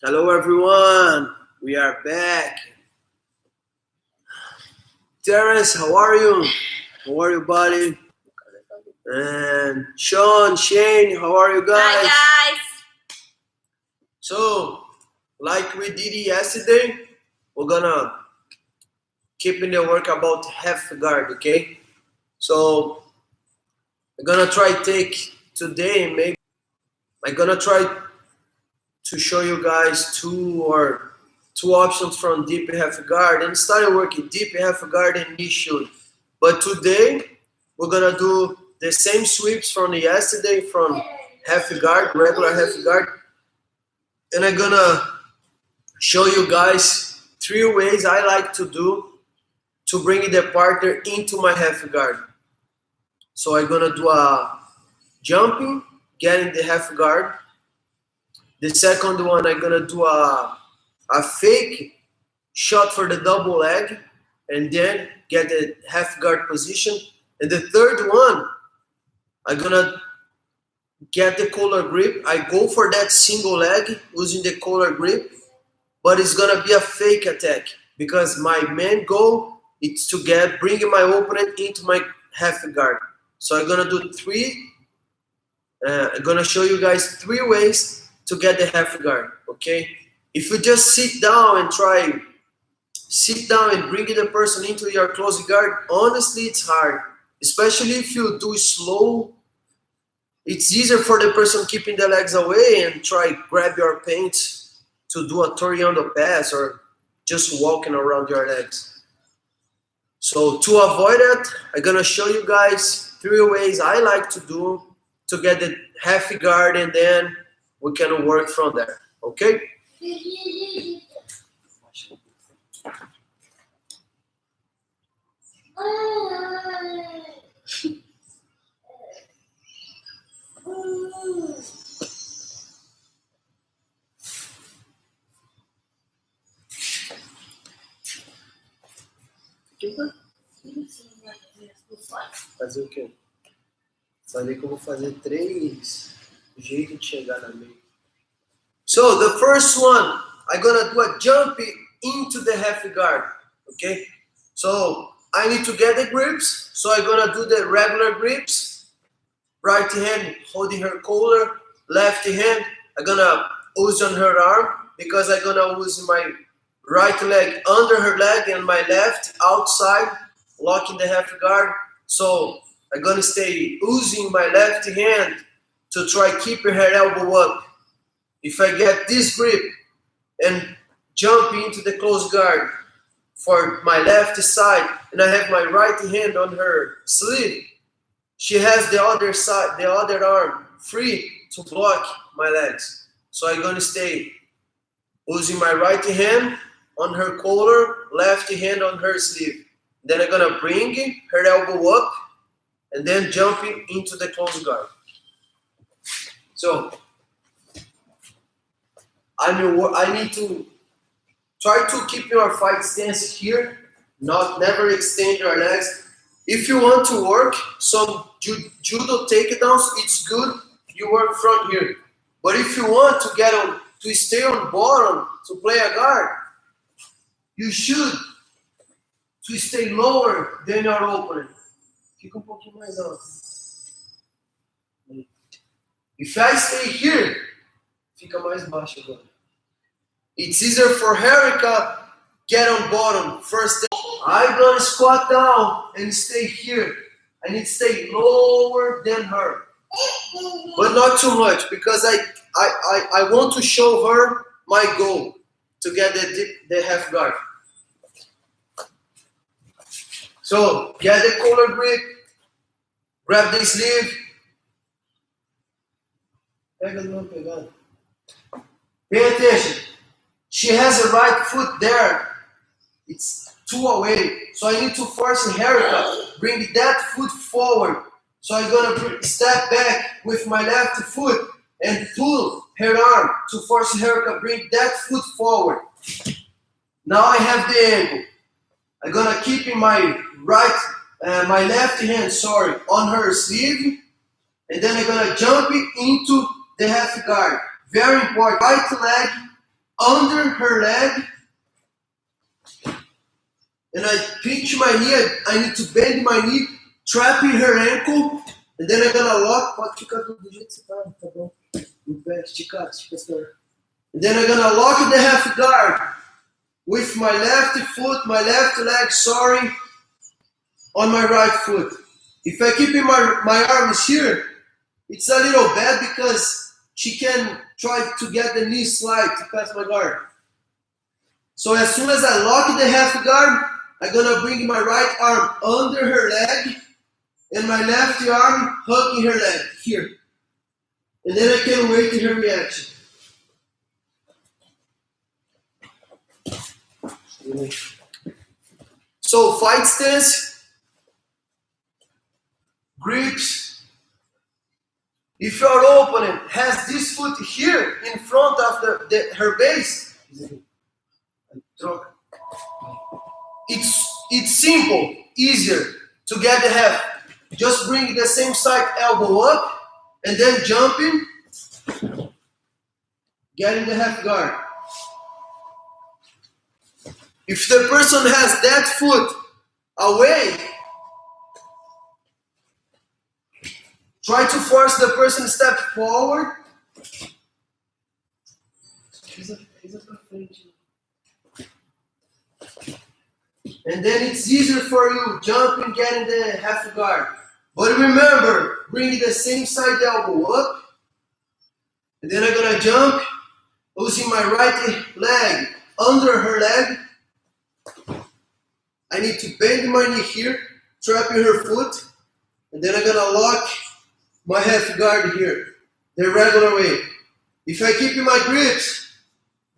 Hello everyone, we are back. Terence, how are you? How are you, buddy? And Sean, Shane, how are you guys? Hi guys. So, like we did yesterday, we're gonna keep in the work about half guard, okay? So, we're gonna try take today, maybe I'm gonna try to show you guys two options from deep half guard and started working deep half guard and knee shoot. But today we're gonna do the same sweeps from yesterday from half guard, regular half guard, and I'm gonna show you guys 3 ways I like to do to bring the partner into my half guard. So I'm gonna do a jumping, getting the half guard. The second one, I'm gonna do a fake shot for the double leg and then get the half guard position. And the third one, I'm gonna get the collar grip. I go for that single leg using the collar grip, but it's gonna be a fake attack because my main goal is to bring my opponent into my half guard. So I'm gonna do I'm gonna show you guys 3 ways to get the half guard, okay? If you just sit down and bring the person into your close guard, honestly, it's hard. Especially if you do slow, it's easier for the person keeping the legs away and grab your paint to do a Toriando pass or just walking around your legs. So to avoid that, I'm gonna show you guys 3 ways I like to do to get the half guard, and then we can work from there, okay? Fazer o quê? Falei que eu vou fazer 3 jeitos de chegar na meia. So the first one, I'm gonna do a jump into the half guard. Okay? So I need to get the grips. So I'm gonna do the regular grips. Right hand holding her collar. Left hand, I'm gonna use on her arm because I'm gonna use my right leg under her leg and my left outside, locking the half guard. So I'm gonna stay using my left hand to try keeping her elbow up. If I get this grip and jump into the close guard for my left side and I have my right hand on her sleeve, she has the other side, the other arm free to block my legs. So I'm gonna stay using my right hand on her collar, left hand on her sleeve. Then I'm gonna bring her elbow up and then jumping into the close guard. So I need to try to keep your fight stance here, never extend your legs. If you want to work some judo takedowns, it's good. You work from here. But if you want to get on, to stay on bottom, to play a guard, you should to stay lower than your opponent. Fica pouquinho mais alto. If I stay here, fica mais baixo agora. It's easier for Erica get on bottom first. I'm gonna squat down and stay here. I need to stay lower than her, but not too much because I want to show her my goal to get the half guard. So get the collar grip, grab the sleeve. Pay attention. She has a right foot there. It's 2 away. So I need to force Erica, bring that foot forward. So I'm gonna step back with my left foot and pull her arm to force Erica, bring that foot forward. Now I have the angle. I'm gonna keep in my my left hand, on her sleeve, and then I'm gonna jump into the half guard. Very important. Right leg under her leg, and I pinch my knee. I need to bend my knee, trapping her ankle, and then I'm gonna lock. Pode ficar do jeito que você tá bom? No pé, estica. And then I'm gonna lock the half guard with my left foot, my left leg, on my right foot. If I keep my arms here, it's a little bad because she can try to get the knee slide to pass my guard. So as soon as I lock the half guard, I'm gonna bring my right arm under her leg and my left arm hugging her leg here. And then I can wait in her reaction. So fight stance, grips. If your opponent has this foot here in front of her base, it's simple, easier to get the half. Just bring the same side elbow up and then jumping, getting the half guard. If the person has that foot away, try to force the person to step forward. And then it's easier for you jumping, getting the half guard. But remember, bring the same side elbow up. And then I'm gonna jump, using my right leg under her leg. I need to bend my knee here, trapping her foot. And then I'm gonna lock my half guard here, the regular way. If I keep my grips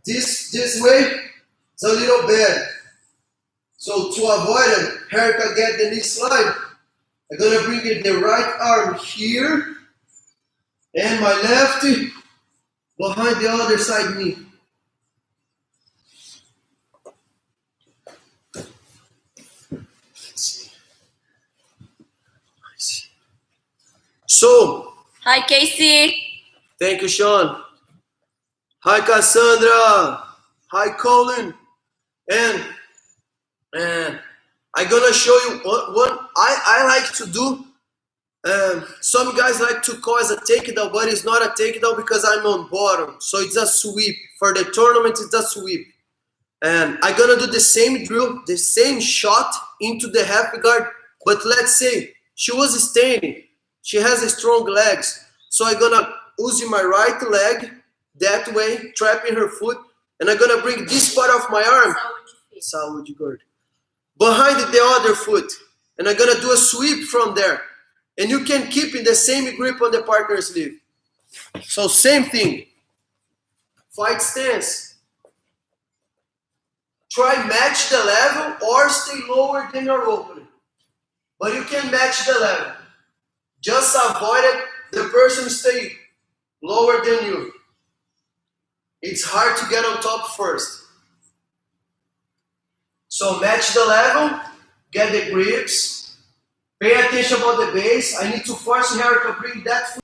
this way, it's a little bad. So to avoid it, Erica get the knee slide, I'm gonna bring the right arm here and my left behind the other side knee. So, Hi, Casey. thank you, Sean. Hi, Cassandra. Hi, Colin. And I'm gonna show you what I like to do. Some guys like to call as a takedown, but it's not a takedown because I'm on bottom. So it's a sweep. For the tournament, it's a sweep. And I'm gonna do the same drill, the same shot into the half guard. But let's say she was standing. She has strong legs. So I'm gonna use my right leg that way, trapping her foot. And I'm gonna bring this part of my arm, saúde guard, behind the other foot. And I'm gonna do a sweep from there. And you can keep in the same grip on the partner sleeve. So same thing. Fight stance. Try match the level or stay lower than your opening. But you can match the level. Just avoid it, the person stay lower than you. It's hard to get on top first. So match the level, get the grips, pay attention about the base. I need to force her to bring that foot.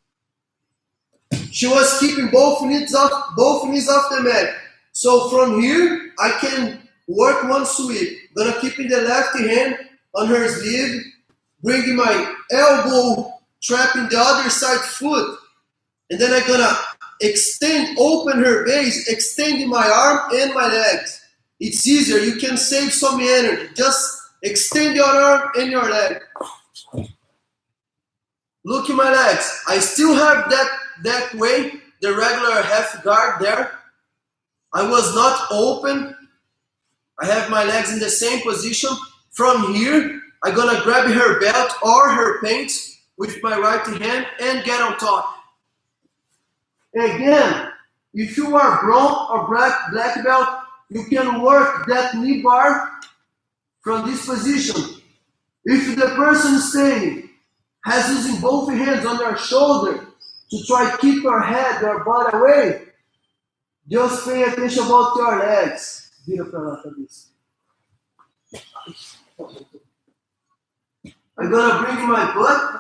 She was keeping both knees off the mat. So from here, I can work one sweep. Gonna keep in the left hand on her sleeve, bringing my elbow, trapping the other side foot, and then I'm gonna open her base, extending my arm and my legs. It's easier, you can save some energy. Just extend your arm and your leg. Look at my legs. I still have that way, the regular half guard there. I was not open. I have my legs in the same position. From here, I'm gonna grab her belt or her pants with my right hand and get on top. Again, if you are brown or black belt, you can work that knee bar from this position. If the person staying has using both hands on their shoulder to try to keep your head, your butt away, just pay attention about your legs. Vira pra lá, cabeça. I'm gonna bring my butt.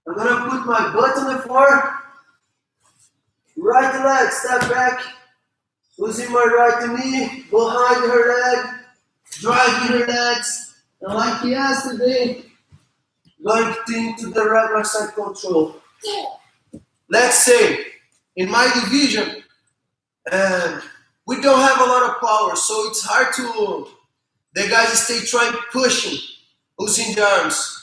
I'm gonna put my butt on the floor. Right leg, step back. Using my right knee behind her leg, driving her legs. And like yesterday, going into the regular side control. Let's say, in my division, we don't have a lot of power, so it's hard to, the guys stay trying pushing, using the arms.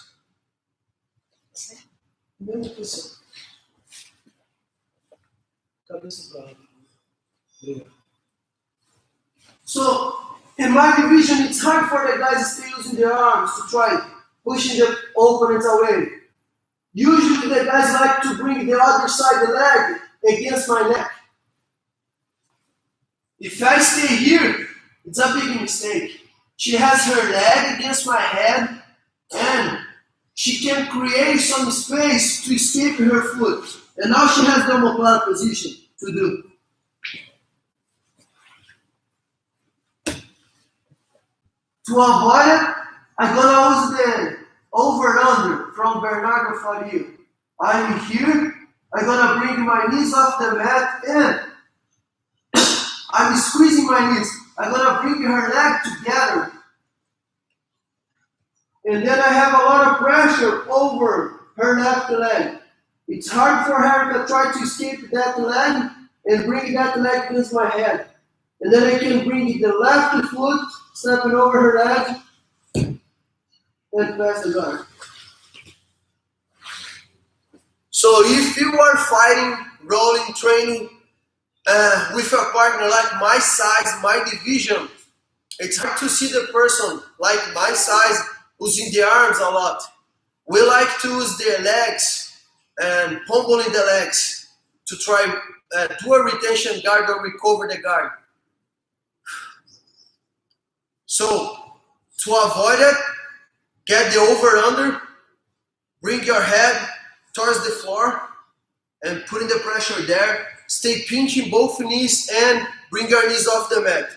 So, in my division, it's hard for the guys to stay using their arms to try pushing the opponents away. Usually the guys like to bring the other side of the leg against my neck. If I stay here, it's a big mistake. She has her leg against my head and she can create some space to escape her foot. And now she has the omoplata position to do. To avoid it, I'm gonna use the over-under from Bernardo Faria. I'm here, I'm gonna bring my knees off the mat and I'm squeezing my knees. I'm gonna bring her leg together. And then I have a lot of pressure over her left leg. It's hard for her to try to escape that leg and bring that leg against my head. And then I can bring the left foot, stepping over her leg, and pass the guard. So if you are fighting, rolling, training with a partner like my size, my division, it's hard to see the person like my size using the arms a lot. We like to use the legs and pummeling the legs to try do a retention guard or recover the guard. So to avoid it, get the over-under, bring your head towards the floor and putting the pressure there. Stay pinching both knees and bring your knees off the mat.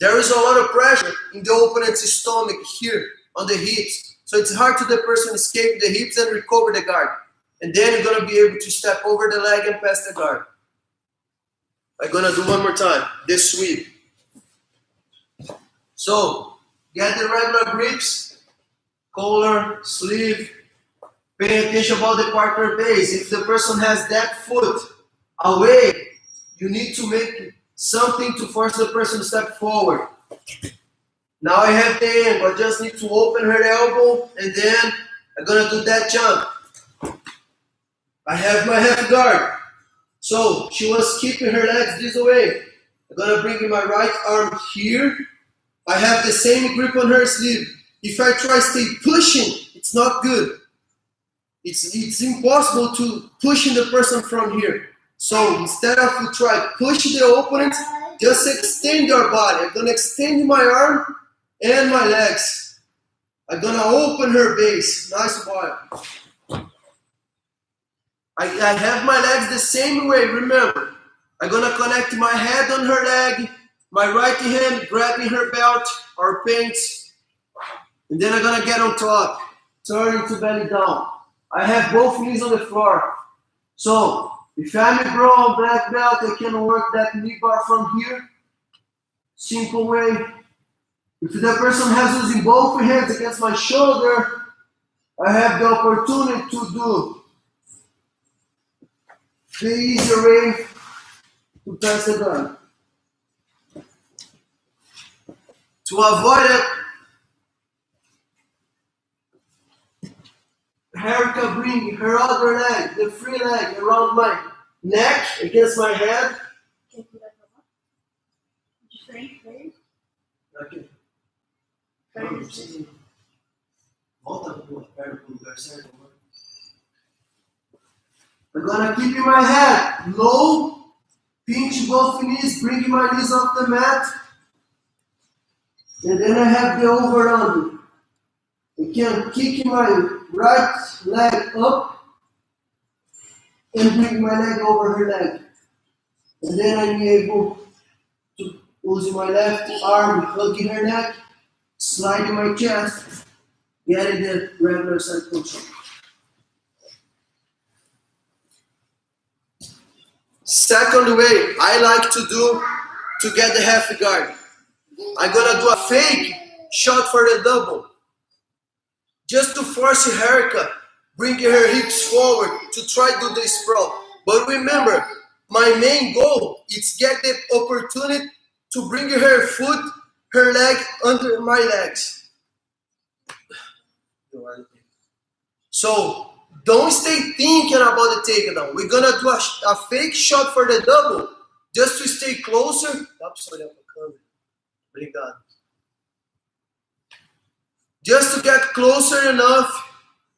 There is a lot of pressure in the opponent's stomach here on the hips. So it's hard to the person escape the hips and recover the guard. And then you're gonna be able to step over the leg and pass the guard. I'm gonna do one more time, the sweep. So, get the regular grips, collar, sleeve. Pay attention about the partner base. If the person has that foot away, you need to make something to force the person to step forward. Now I have the angle. I just need to open her elbow, and then I'm gonna do that jump. I have my half guard. So she was keeping her legs this way. I'm gonna bring my right arm here. I have the same grip on her sleeve. If I try to stay pushing, it's not good. It's impossible to pushing the person from here. So instead of you try push the opponent, just extend your body. I'm gonna extend my arm and my legs. I'm gonna open her base. Nice body. I have my legs the same way, remember. I'm gonna connect my head on her leg, my right hand grabbing her belt or pants, and then I'm gonna get on top, turning to belly down. I have both knees on the floor. So, if I'm a brown black belt, I can work that knee bar from here. Simple way. If the person has using both hands against my shoulder, I have the opportunity to do the easier way to pass the gun. To avoid it, Erica bring her other leg, the free leg, around my neck against my head. Okay. Volta pro perna pro lugar certo. I'm gonna keep in my head low, pinch both knees, bring my knees off the mat, and then I have the over under. I can kick my right leg up and bring my leg over her leg. And then I'm able to use my left arm, hugging her neck, sliding my chest, getting the regular side control. Second way I like to do to get the half guard. I'm gonna do a fake shot for the double. Just to force Erica, bringing her hips forward to try to do the sprawl. But remember, my main goal is get the opportunity to bring her foot, her leg under my legs. So don't stay thinking about the takedown. We're gonna do a fake shot for the double, just to stay closer. Just to get closer enough,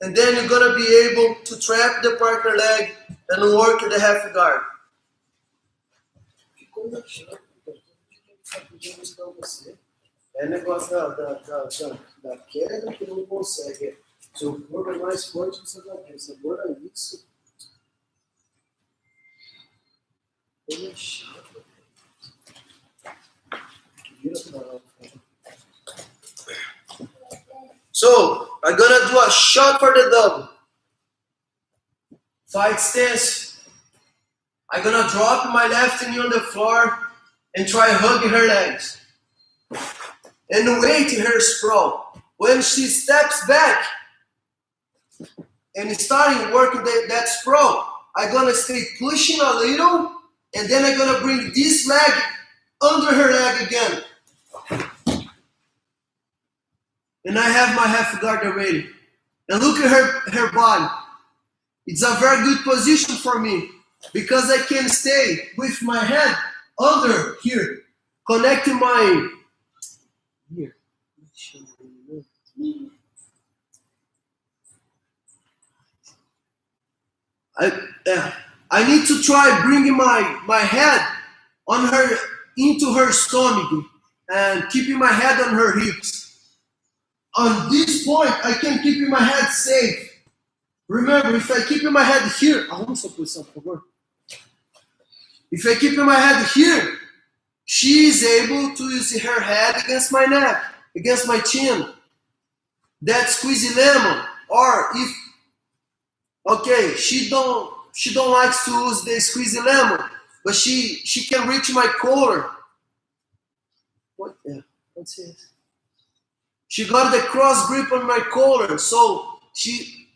and then you're gonna be able to trap the partner leg and work the half guard. É negócio da queda que não consegue. Seu corpo é mais forte que o seu cabeça. Agora isso. É chato. Vira pra lá. So, I'm gonna do a shot for the double. Fight stance. I'm gonna drop my left knee on the floor and try hugging her legs. And wait her sprawl. When she steps back and starting working that sprawl, I'm gonna stay pushing a little, and then I'm gonna bring this leg under her leg again. And I have my half guard already. And look at her body. It's a very good position for me because I can stay with my head under here, connecting my here. I need to try bringing my head on her into her stomach and keeping my head on her hips. On this point, I can keep my head safe. Remember, if I keep my head here, if I keep my head here, she is able to use her head against my neck, against my chin. that squeezy lemon, or if okay, she don't like to use the squeezy lemon, but she can reach my collar. What the? What's this? She got the cross grip on my collar, so she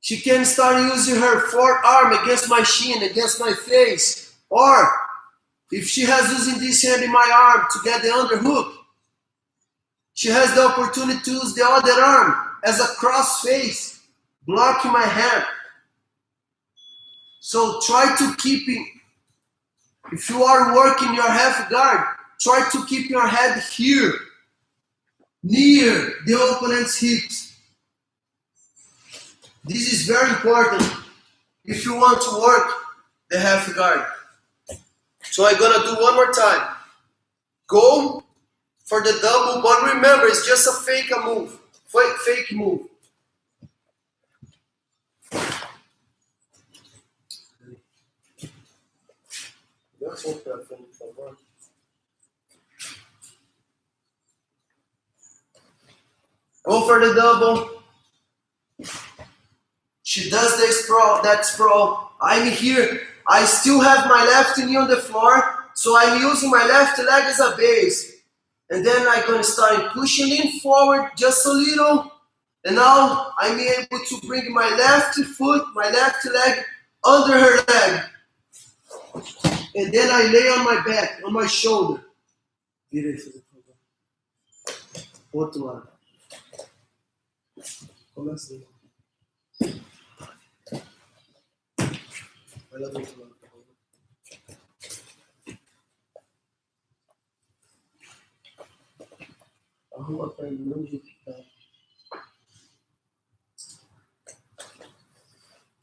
She can start using her forearm against my shin, against my face, or if she has using this hand in my arm to get the underhook, she has the opportunity to use the other arm as a cross face, blocking my hand. So try to keep it, if you are working your half guard, try to keep your head here, near the opponent's hips. This is very important if you want to work the half guard. So I'm gonna do one more time. Go for the double, but remember, it's just a fake move. Fake move. Go for the double. She does the sprawl, that sprawl. I'm here. I still have my left knee on the floor, so I'm using my left leg as a base. And then I'm going to start pushing in forward just a little. And now I'm able to bring my left foot, my left leg under her leg. And then I lay on my back, on my shoulder. Outro lado. Comecei. Vai lá do outro lado, por favor. Arruma pra mim, não jeito que tá.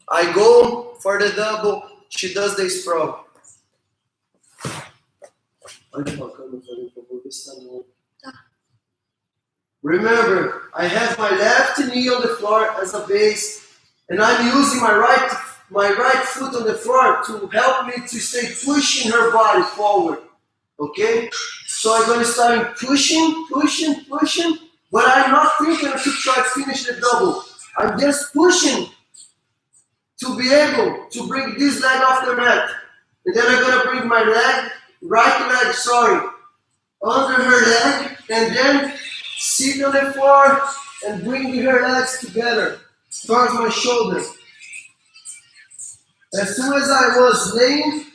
I go for the double, she does the sprawl. Olha pra câmera, por favor, ver se tá bom. Tá. Remember, I have my left knee on the floor as a base, and I'm using my right foot on the floor to help me to stay pushing her body forward. Okay? So I'm going to start pushing, but I'm not thinking to try to finish the double. I'm just pushing to be able to bring this leg off the mat. And then I'm going to bring my right leg, under her leg, and then sit on the floor and bring her legs together towards my shoulders. As soon as I was laying,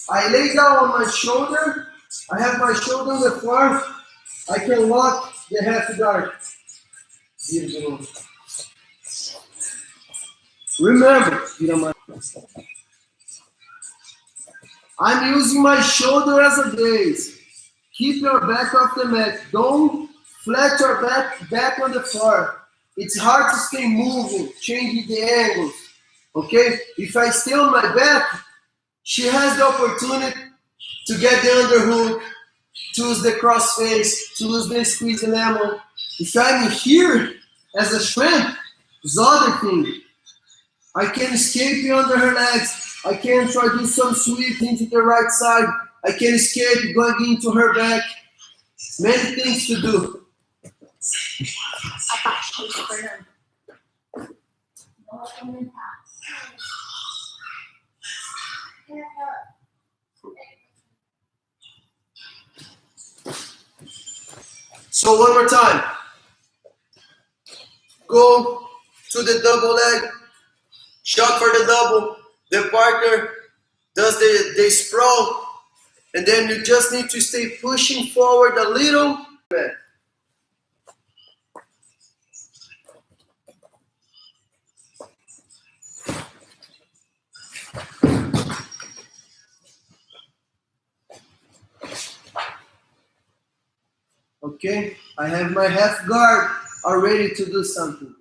I lay down on my shoulder. I have my shoulder on the floor. I can lock the half guard. Remember, I'm using my shoulder as a base. Keep your back off the mat. Don't flat your back on the floor. It's hard to stay moving, changing the angles. Okay? If I stay on my back, she has the opportunity to get the underhook, to use the cross face, to use the squeeze lemon. If I'm here as a strength, it's other thing. I can escape under her legs. I can try to do some sweep into the right side. I can escape going into her back. Many things to do. So one more time. Go to the double leg. Shot for the double. The partner does the sprawl. And then you just need to stay pushing forward a little bit. Okay, I have my half guard already to do something.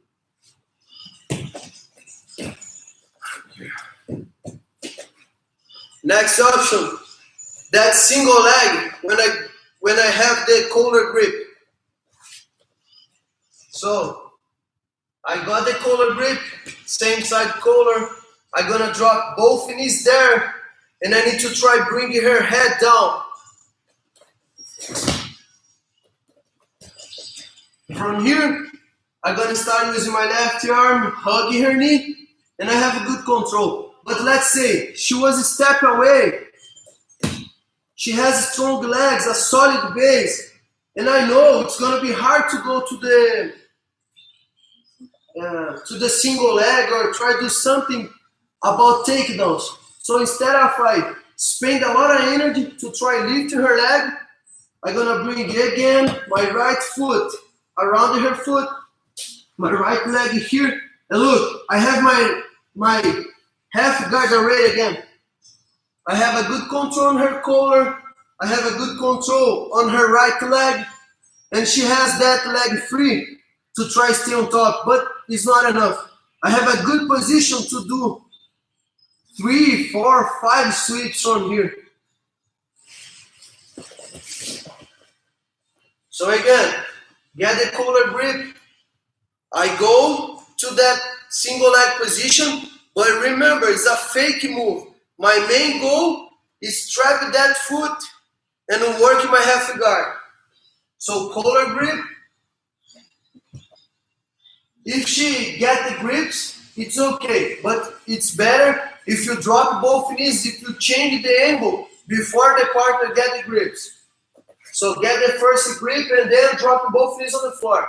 Next option, that single leg when I have the collar grip. So I got the collar grip, same side collar. I'm gonna drop both knees there, and I need to try bringing her head down. From here, I'm gonna start using my left arm, hugging her knee, and I have a good control. But let's say she was a step away. She has strong legs, a solid base, and I know it's gonna be hard to go to the single leg or try to do something about takedowns. So instead of I spend a lot of energy to try lifting her leg, I'm gonna bring again my right foot around her foot, my right leg here, and look, I have my half guard already again. I have a good control on her collar, I have a good control on her right leg, and she has that leg free to try stay on top, but it's not enough. I have a good position to do 3, 4, 5 sweeps from here. So again, get the collar grip. I go to that single leg position, but remember, it's a fake move. My main goal is trap that foot and work my half guard. So collar grip. If she get the grips, it's okay, but it's better if you drop both knees, if you change the angle before the partner get the grips. So get the first grip and then drop both knees on the floor.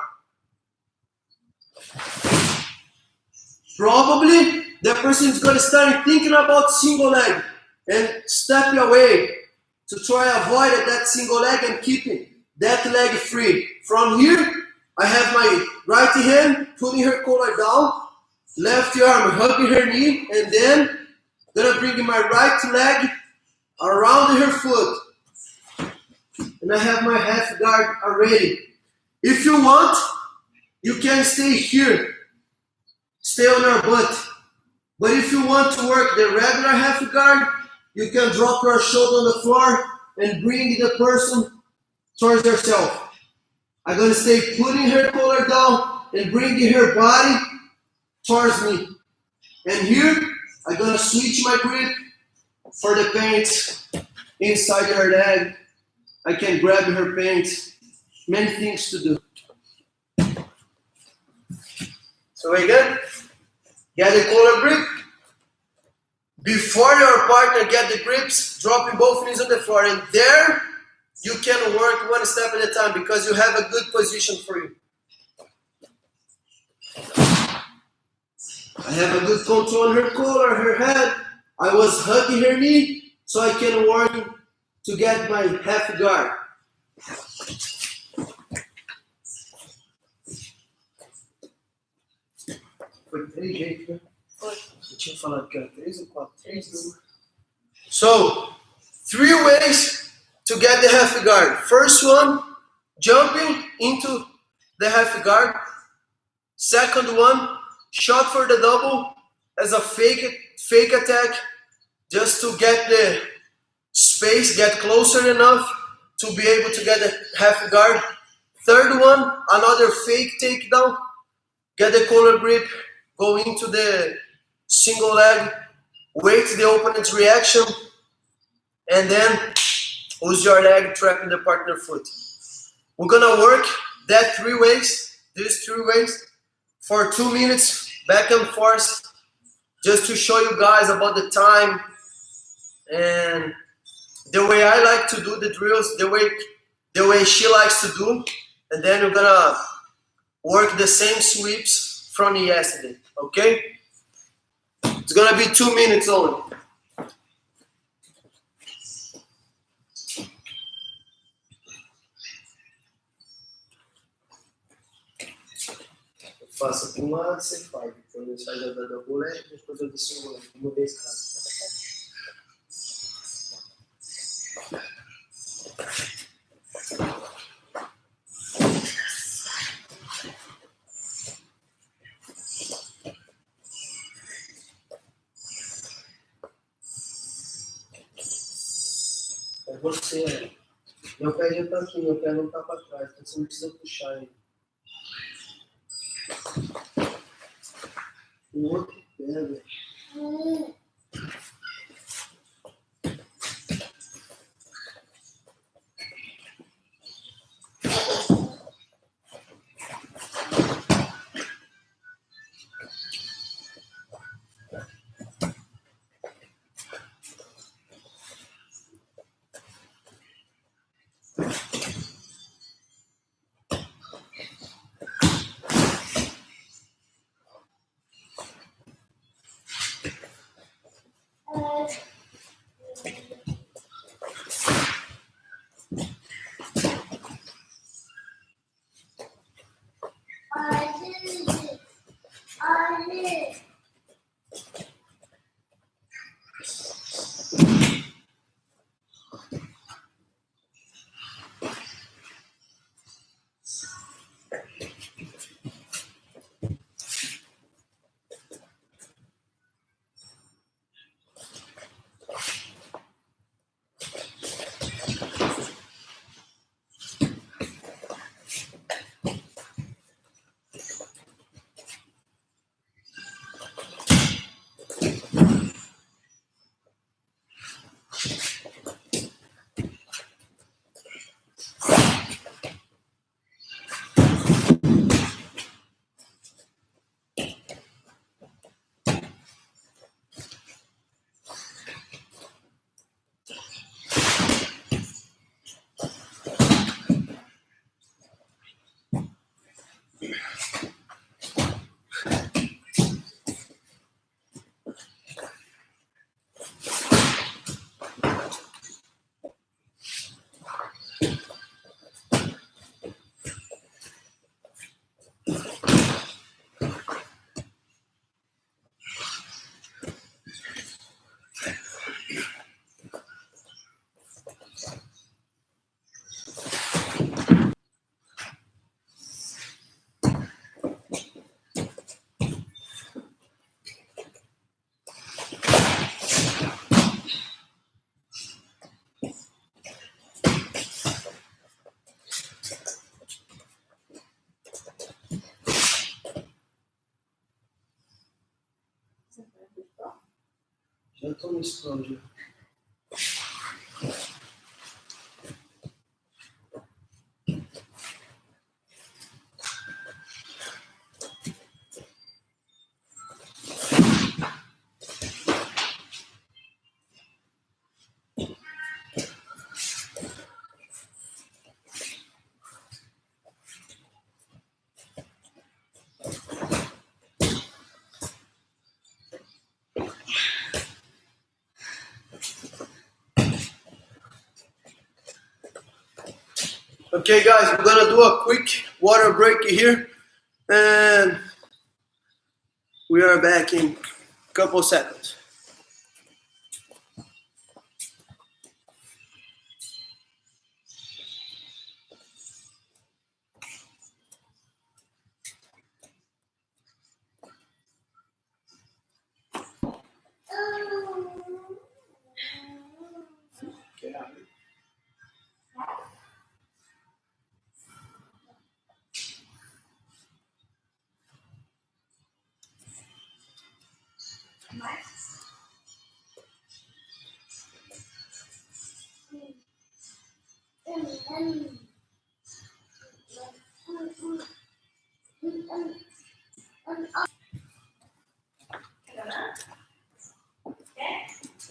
Probably the person is going to start thinking about single leg and step away to try avoid that single leg and keeping that leg free. From here, I have my right hand putting her collar down, left arm hugging her knee, and then gonna bring my right leg around her foot. And I have my half guard already. If you want, you can stay here, stay on your butt. But if you want to work the regular half guard, you can drop your shoulder on the floor and bring the person towards yourself. I'm going to stay putting her collar down and bringing her body towards me. And here, I'm going to switch my grip for the pants inside her leg. I can grab her pants. Many things to do. So again, get the collar grip. Before your partner get the grips, dropping both knees on the floor. And there, you can work one step at a time because you have a good position for you. I have a good control on her collar, her head. I was hugging her knee so I can work to get my half guard. Foi 3 jeitos, né? Eu tinha falado que era 3 ou 4? 3, não. So, 3 ways to get the half guard. First one, jumping into the half guard. Second one, shot for the double as a fake attack, just to get the space, get closer enough to be able to get the half guard. Third one, another fake takedown, get the collar grip, go into the single leg, wait the opponent's reaction, and then use your leg trapping the partner foot. We're gonna work that 3 ways, these 3 ways, for 2 minutes, back and forth, just to show you guys about the time and the way I like to do the drills, the way she likes to do, and then we're gonna work the same sweeps from yesterday, okay? It's gonna be 2 minutes only. Faça para um lado, você faz. Depois faz a da double leg, depois eu do single leg. Uma vez cada. É você. Meu pé já tá aqui, meu pé não tá para trás, então você não precisa puxar ele. O outro pega. Já tô no esconde. Okay, guys, we're gonna do a quick water break here, and we are back in a couple seconds.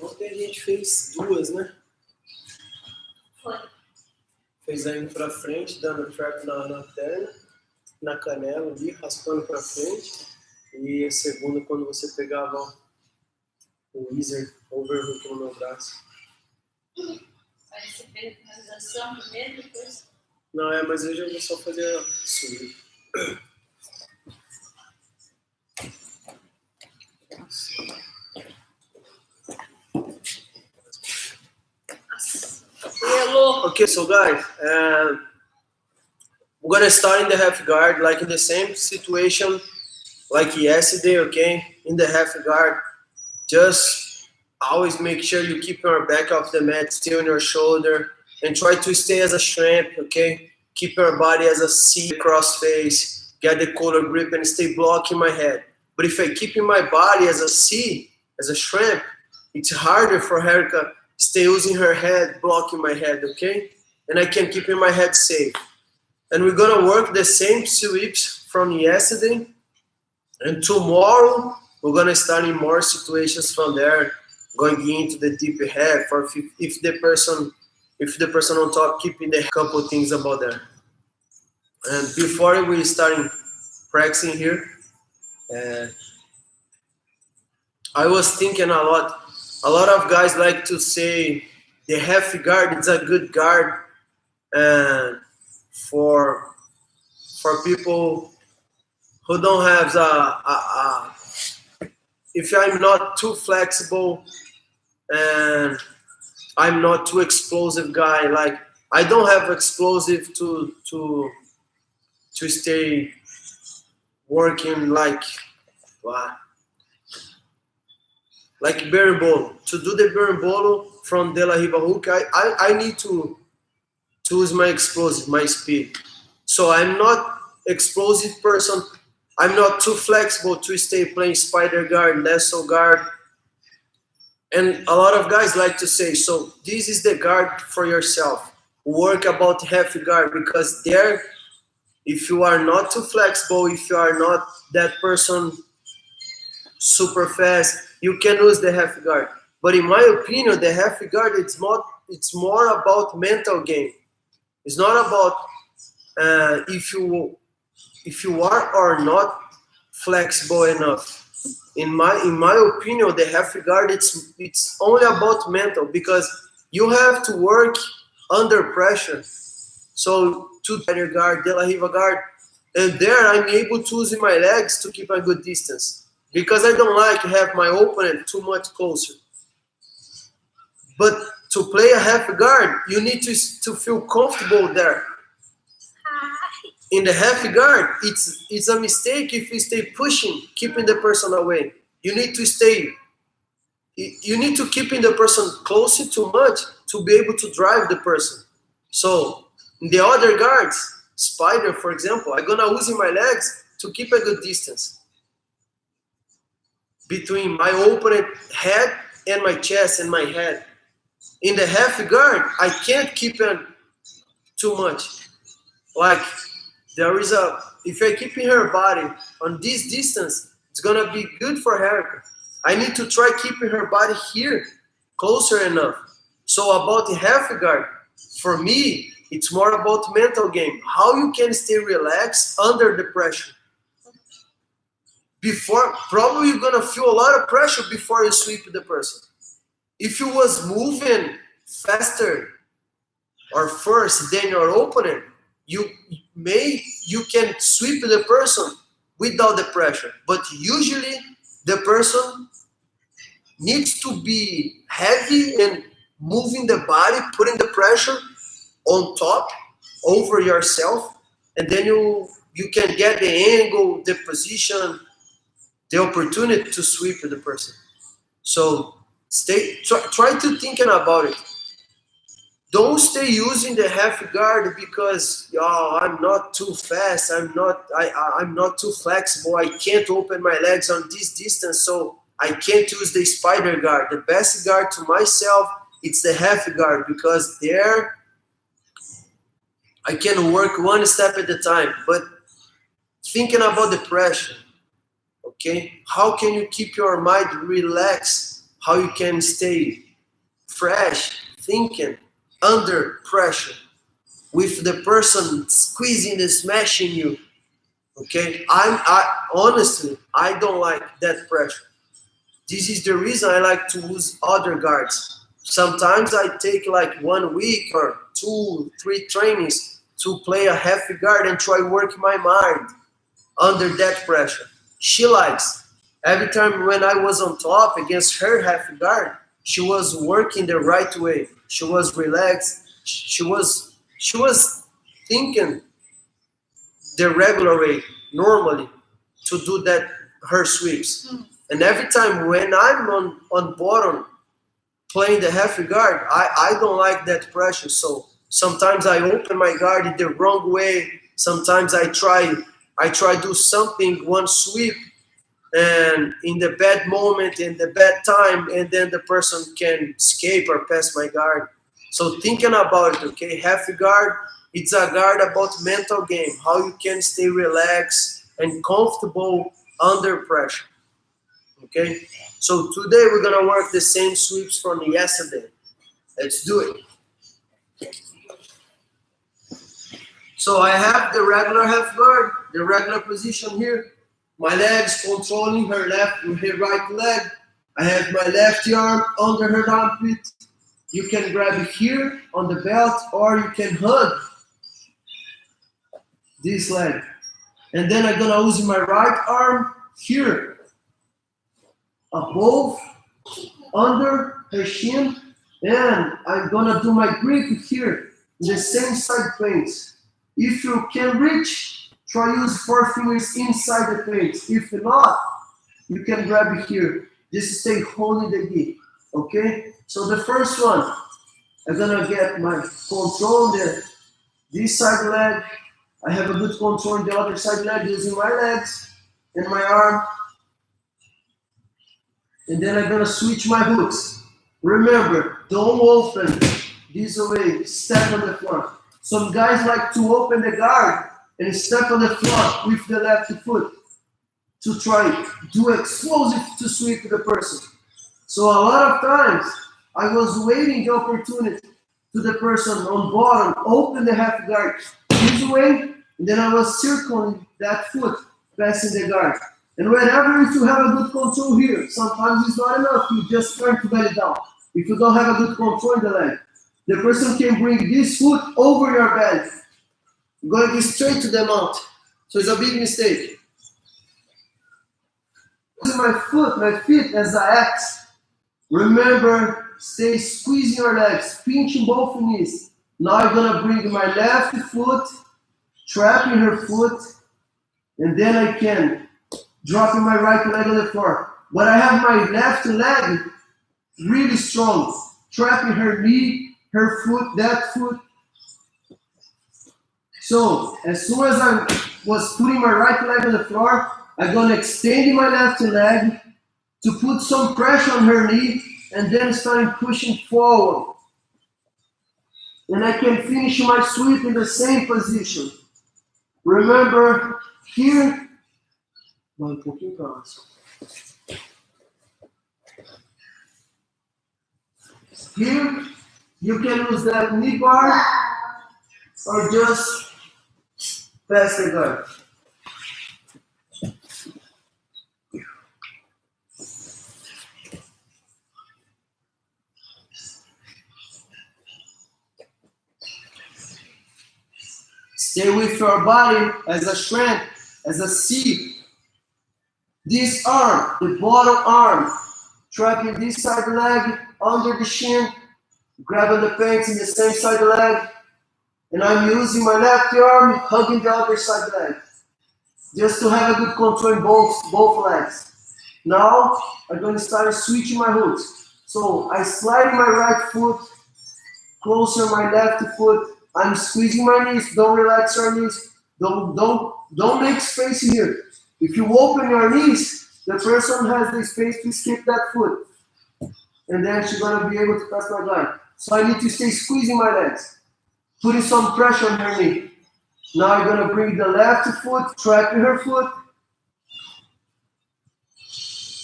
Ontem a gente fez duas, né? Foi. Fez a indo pra frente, dando trap na perna, na canela ali, raspando pra frente. E a segunda, quando você pegava o wizard overhook no meu braço. Aí você fez a finalização primeiro, depois. Não, mas hoje eu vou só fazer a swing. Okay, so guys, we're gonna start in the half guard, like in the same situation like yesterday, okay? In the half guard, just always make sure you keep your back off the mat, still on your shoulder, and try to stay as a shrimp, okay? Keep your body as a C, cross face, get the collar grip, and stay blocking my head. But if I keep my body as a C, as a shrimp, it's harder for her to stay using her head, blocking my head, okay? And I can keep my head safe. And we're gonna work the same sweeps from yesterday. And tomorrow, we're gonna start in more situations from there, going into the deep head for if the person on top keeping the couple things about that. And before we start practicing here, I was thinking a lot. A lot of guys like to say the half guard is a good guard for people who don't have if I'm not too flexible and I'm not too explosive guy. Like I don't have explosive to stay working uh, like berimbolo. To do the berimbolo from De La Riva hook, I need to use my explosive, my speed. So I'm not explosive person. I'm not too flexible to stay playing spider guard, lasso guard. And a lot of guys like to say, so this is the guard for yourself. Work about half guard because there, if you are not too flexible, if you are not that person super fast, you can use the half guard. But in my opinion, the half guard it's more about mental game. It's not about if you are or not flexible enough. In my opinion, the half guard it's only about mental because you have to work under pressure. So to the guard, De La Riva guard, and there I'm able to use my legs to keep a good distance because I don't like to have my opponent too much closer. But to play a half guard, you need to feel comfortable there. In the half guard, it's a mistake if you stay pushing, keeping the person away. You need to stay. You need to keeping the person closer too much to be able to drive the person. So in the other guards, spider, for example, I'm gonna use my legs to keep a good distance between my opponent head and my chest and my head. In the half guard, I can't keep in too much. Like there is a if I keep her body on this distance, it's gonna be good for her. I need to try keeping her body here, closer enough. So about the half guard, for me, it's more about mental game. How you can stay relaxed under the pressure. Before probably you're gonna feel a lot of pressure before you sweep the person. If you was moving faster or first than your opponent, you can sweep the person without the pressure. But usually the person needs to be heavy and moving the body, putting the pressure on top over yourself, and then you can get the angle, the position, the opportunity to sweep the person. So try to thinking about it. Don't stay using the half guard because I'm not too fast. I'm not too flexible. I can't open my legs on this distance, so I can't use the spider guard. The best guard to myself it's the half guard because there I can work one step at a time. But thinking about the pressure, okay, how can you keep your mind relaxed? How you can stay fresh, thinking under pressure with the person squeezing and smashing you. Okay, I honestly I don't like that pressure. This is the reason I like to use other guards. Sometimes I take like 1 week or 2, 3 trainings to play a half guard and try work my mind under that pressure. She likes. Every time when I was on top against her half guard, she was working the right way. She was relaxed. She was thinking the regular way, normally, to do that her sweeps. And every time when I'm on bottom playing the half guard, I don't like that pressure. So sometimes I open my guard in the wrong way. Sometimes I try do something one sweep and in the bad moment, in the bad time, and then the person can escape or pass my guard. So thinking about it, okay, half guard, it's a guard about mental game, how you can stay relaxed and comfortable under pressure. Okay, so today we're gonna work the same sweeps from yesterday. Let's do it. So I have the regular half guard, the regular position here. My legs controlling her right leg. I have my left arm under her armpit. You can grab it here on the belt or you can hug this leg. And then I'm gonna use my right arm here above, under her shin, and I'm gonna do my grip here in the same side paints. If you can reach, try use 4 fingers inside the paints. If not, you can grab it here. Just stay holding the gi. Okay? So the first one, I'm gonna get my control on this side leg. I have a good control on the other side leg using my legs and my arm. And then I'm gonna switch my hooks. Remember, don't open this way, step on the floor. Some guys like to open the guard and step on the floor with the left foot to try do explosive to sweep the person. So a lot of times I was waiting the opportunity to the person on bottom, open the half guard this way, and then I was circling that foot, passing the guard. And whenever if you have a good control here, sometimes it's not enough, you just turn to belly down. If you don't have a good control in the leg, the person can bring this foot over your belly. You're going to be straight to the mount. So it's a big mistake. Using my feet as an X. Remember, stay squeezing your legs, pinching both knees. Now I'm going to bring my left foot, trapping her foot, and then I can dropping my right leg on the floor. But I have my left leg really strong, trapping her knee, her foot, that foot. So as soon as I was putting my right leg on the floor, I'm gonna extend my left leg to put some pressure on her knee and then start pushing forward. And I can finish my sweep in the same position. Remember, here, vai um pouquinho para lá. Here, you can use that knee bar or just pass the guard. Stay with your body as a strength, as a C. This arm, the bottom arm, trapping this side leg under the shin, grabbing the pants in the same side leg, and I'm using my left arm, hugging the other side leg, just to have a good control in both legs. Now, I'm going to start switching my hooks. So I slide my right foot, closer my left foot, I'm squeezing my knees, don't relax your knees, don't make space here. If you open your knees, the person has the space to skip that foot. And then she's going to be able to pass my guard. So I need to stay squeezing my legs, putting some pressure on her knee. Now I'm going to bring the left foot, trapping her foot.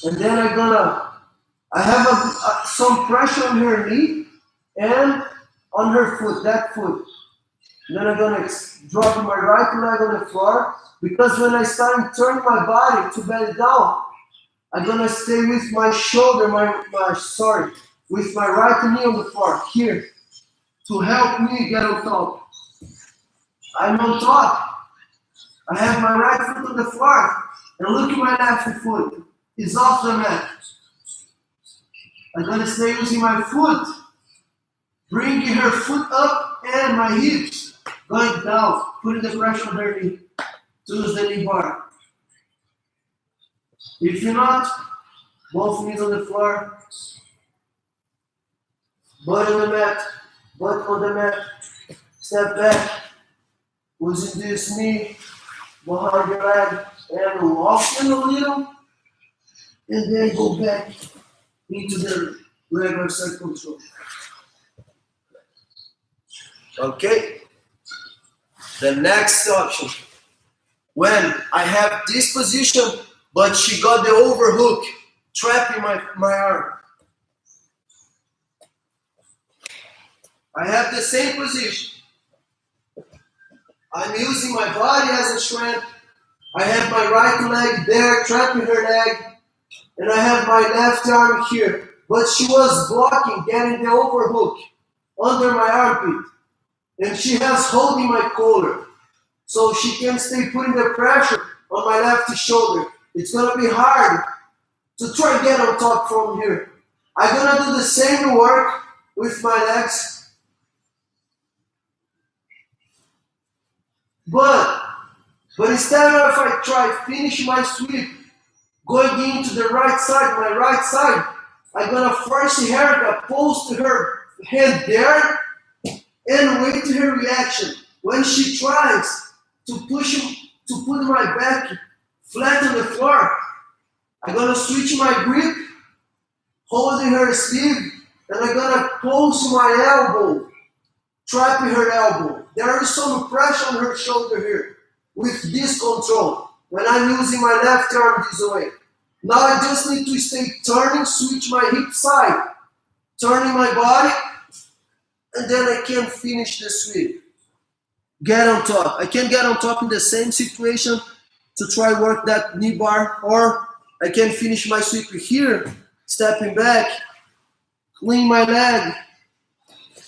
And then I have some pressure on her knee and on her foot, that foot. Then I'm going to drop my right leg on the floor, because when I start turning my body to belly down, I'm going to stay with my shoulder, with my right knee on the floor, here, to help me get on top. I'm on top. I have my right foot on the floor, and look at my left foot. It's off the mat. I'm going to stay using my foot, bringing her foot up and my hips going down, putting the pressure on her knee to use the knee bar. If you're not, both knees on the floor, butt on the mat, step back, using this knee behind your leg, and walk in a little, and then go back into the regular side control. Okay? The next option, when I have this position, but she got the overhook, trapping my arm. I have the same position. I'm using my body as a strength. I have my right leg there, trapping her leg, and I have my left arm here. But she was blocking, getting the overhook under my armpit. And she has holding my collar. So she can stay putting the pressure on my left shoulder. It's going to be hard to try get on top from here. I'm gonna do the same work with my legs, but instead of I try finish my sweep going into the right side, my right side, I'm gonna force her to post her hand there and wait her reaction. When she tries to put my back flat on the floor, I'm gonna switch my grip, holding her sleeve, and I'm gonna close my elbow, trapping her elbow. There is some pressure on her shoulder here with this control when I'm using my left arm this way. Now I just need to stay turning, switch my hip side, turning my body, and then I can finish the sweep. Get on top. I can get on top in the same situation to try work that knee bar, or I can finish my sweep here, stepping back, clean my leg,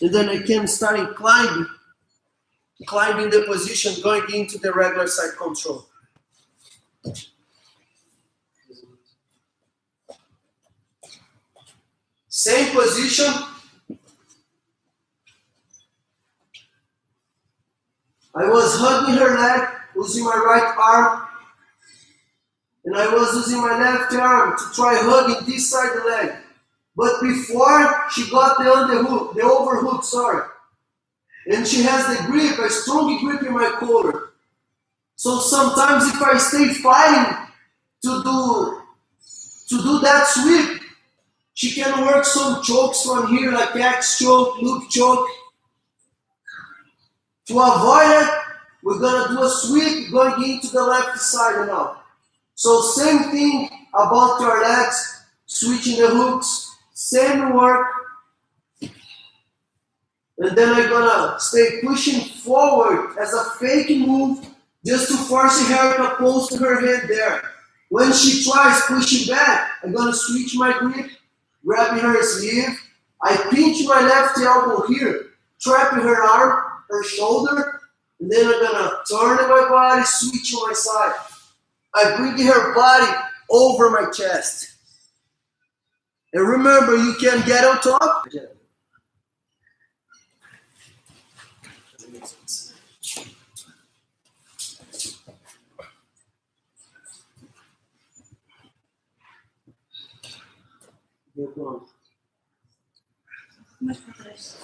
and then I can start climbing the position, going into the regular side control. Same position. I was hugging her leg, using my right arm, and I was using my left arm to try hugging this side of the leg. But before she got the underhook, the overhook, sorry, and she has the grip, a strong grip in my collar. So sometimes if I stay fighting to do that sweep, she can work some chokes from here, like X choke, loop choke. To avoid it, we're gonna do a sweep going into the left side now. So same thing about your legs, switching the hooks, same work. And then I'm gonna stay pushing forward as a fake move, just to force her to post her head there. When she tries pushing back, I'm gonna switch my grip, grabbing her sleeve. I pinch my left elbow here, trapping her arm, her shoulder, and then I'm gonna turn my body, switch on my side. I bring her body over my chest. And remember, you can get on top. Mais para trás.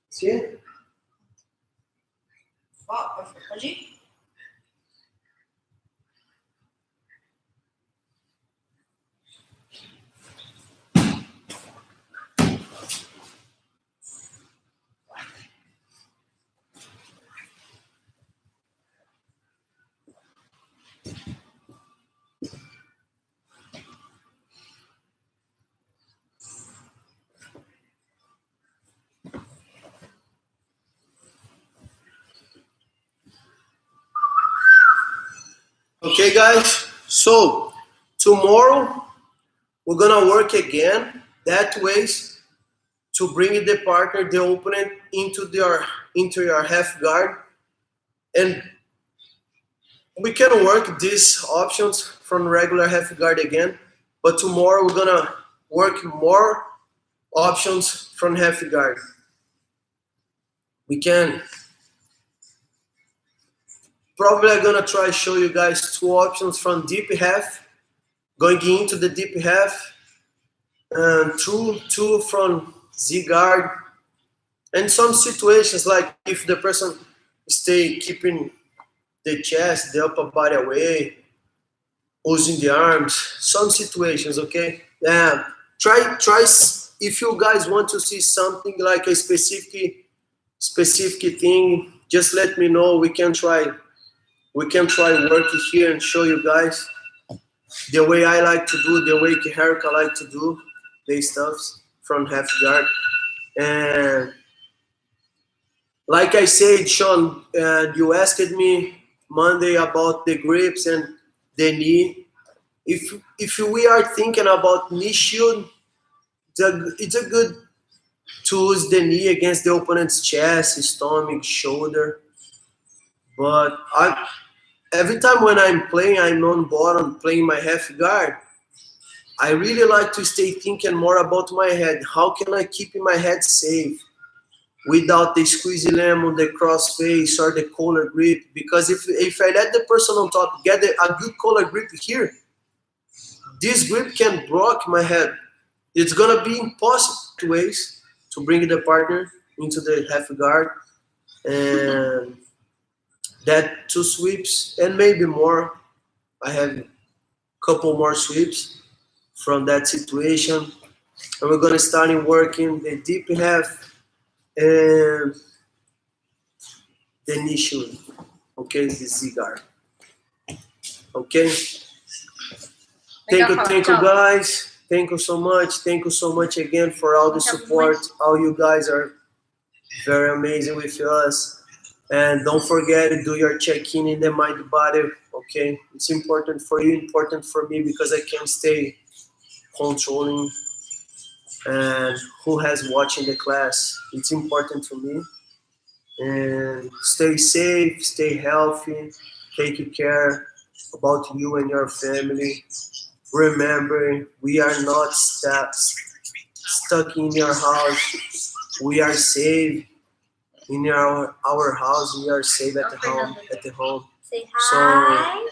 Sim? Ó, pode ir? Okay, guys, so tomorrow we're gonna work again that ways to bring the partner, the opponent into your half guard, and we can work these options from regular half guard again, but tomorrow we're gonna work more options from half guard. We can probably I'm gonna try show you guys two options from deep half, going into the deep half, and two from Z guard, and some situations like if the person stay keeping the chest, the upper body away, using the arms, some situations, okay? Yeah, try if you guys want to see something like a specific thing, just let me know. We can try working here and show you guys the way I like to do, the way Kiharika like to do the stuffs from half guard. And like I said, Sean, you asked me Monday about the grips and the knee. If we are thinking about knee shield, it's a good to use the knee against the opponent's chest, stomach, shoulder. But every time when I'm playing, I'm on bottom playing my half guard. I really like to stay thinking more about my head. How can I keep my head safe without the squeezy lemon, the cross face, or the collar grip? Because if I let the person on top get a good collar grip here, this grip can block my head. It's gonna be impossible to ways to bring the partner into the half guard, and that two sweeps and maybe more. I have a couple more sweeps from that situation, and we're gonna start in working the deep half and the initial. Okay, the Z guard. Okay, Legal, fala, thank you tchau. guys. Thank you so much. Thank you so much again for all the support. All you guys are very amazing with us. And don't forget to do your check-in in the mind body. Okay, it's important for you, important for me because I can stay controlling and who has watching the class. It's important to me. And stay safe, stay healthy, take care about you and your family. Remember, we are not stuck in your house. We are safe in our house. We are safe at the home. At the home. Say hi.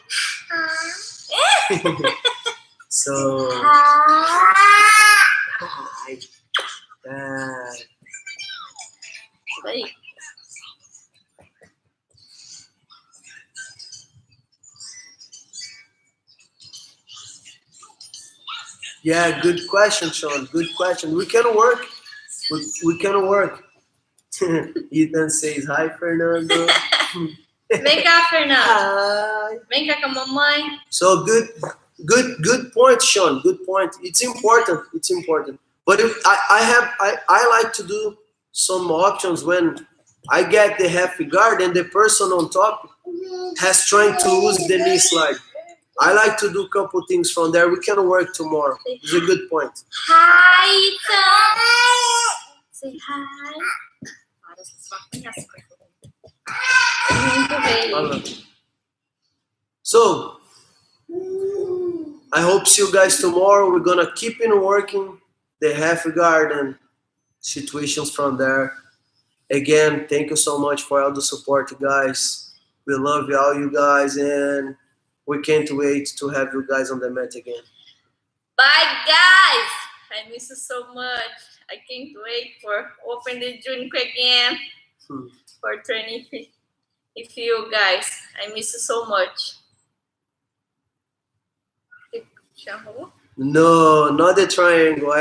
So Hi. hi. Wait. Yeah, good question, Sean. Good question. We can work. We can work. Ethan says hi, Fernando. Vem cá, Fernando. Hi. Vem cá com a mamãe. So good point, Sean. Good point. It's important. It's important. But if I like to do some options when I get the half guard and the person on top has trying to lose the knee slide. I like to do a couple things from there. We can work tomorrow. It's a good point. Hi, Ethan. Say hi. Para, só conhece. Muito bem. So I hope see you guys tomorrow. We're gonna keep in working the half guard and situations from there. Again, thank you so much for all the support, guys. We love all you guys, and we can't wait to have you guys on the mat again. Bye, guys. I miss you so much. I can't wait for open the Juniko again for training with you guys. I miss you so much. No, not the triangle.